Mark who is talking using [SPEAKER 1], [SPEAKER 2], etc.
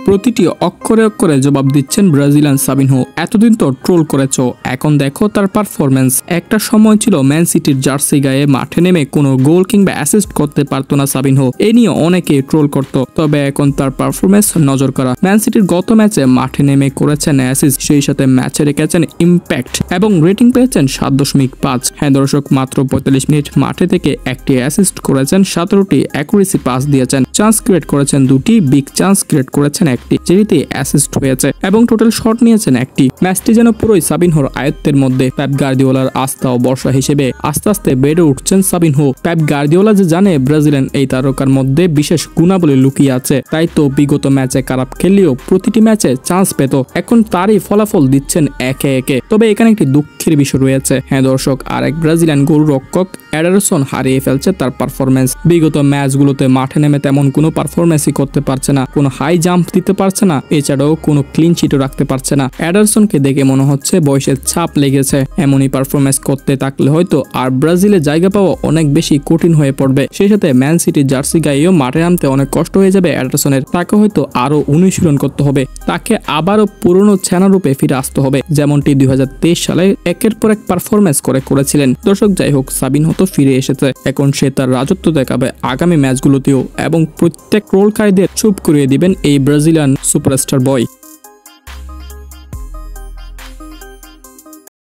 [SPEAKER 1] প্রতিটি অক্ষরে অক্ষরে জবাব দিচ্ছেন ব্রাজিলিয়ান সাবিনহো। এতদিন তো ট্রোল করেছো, এখন দেখো তার পারফরমেন্স। একটা সময় ছিল ম্যান সিটির জার্সি গায়ে মাঠে নেমে কোনো গোল কিংবা অ্যাসিস্ট করতে পারতো না সাবিনহো, এ নিয়ে অনেকে ট্রোল করতো। তবে এখন তার পারফরমেন্স নজর করা। ম্যান সিটির গত ম্যাচে মাঠে নেমে করেছেন অ্যাসিস্ট, সেই সাথে ম্যাচে রেখেছেন ইম্প্যাক্ট এবং রেটিং পেয়েছেন 7.5। হ্যাঁ দর্শক, মাত্র 45 মিনিট মাঠে থেকে একটি অ্যাসিস্ট করেছেন, 17টি অ্যাকুরেসি পাস দিয়েছেন, চান্স ক্রিয়েট করেছেন 2টি, বিগ চান্স ক্রিয়েট করেছেন 1টি, যেটিতে অ্যাসিস্ট হয়েছে এবং টোটাল শট নিয়েছেন 1টি। ম্যাচটি যেন পুরোই সাবিনহোর আয়ত্তের মধ্যে। পেপ গার্দিওলার আস্থা ও ভরসা হিসেবে আস্তে আস্তে বেড়ে উঠছেন সাবিনহো। পেপ গার্দিওলা যে জানে ব্রাজিলিয়ান এই তারকার মধ্যে বিশেষ গুণাবলী লুকিয়ে আছে, তাই তো বিগত ম্যাচে খারাপ খেললেও প্রতিটি ম্যাচে চান্স পেত। এখন তারই ফলাফল দিচ্ছেন একে একে। তবে এখানে একটি দুঃখের বিষয় রয়েছে। হ্যাঁ দর্শক, আরেক ব্রাজিলিয়ান গোলরক্ষক এডারসন হারিয়ে ফেলছে তার পারফরমেন্স। বিগত ম্যাচগুলোতে মাঠে নেমে তেমন কোনো পারফরমেন্সই করতে পারছে না, কোনো হাই জাম্প দিতে পারছে না, এছাড়াও কোনো ক্লিন চিটও রাখতে পারছে না। এডারসনকে দেখে মনে হচ্ছে বয়সের ছাপ লেগেছে। এমনই পারফরমেন্স করতে থাকলে হয়তো আর ব্রাজিলে জায়গা পাওয়া অনেক বেশি কঠিন হয়ে পড়বে। সেই সাথে ম্যান সিটির জার্সি গায়েও মাঠে নামতে অনেক কষ্ট হয়ে যাবে এডারসনের। তাকে হয়তো আরো অনুশীলন করতে হবে, তাকে আবারও পুরনো ছানারূপে ফিরে আসতে হবে, যেমনটি 2023 সালে একের পর এক পারফরমেন্স করেছিলেন। দর্শক, যাই হোক, সাবিনহো তো ফিরে এসেছে। এখন সে তার রাজত্ব দেখাবে আগামী ম্যাচগুলোতেও এবং প্রত্যেক ট্রোলকারীদের চুপ করিয়ে দিবেন এই ব্রাজিলিয়ান সুপারস্টার বয়।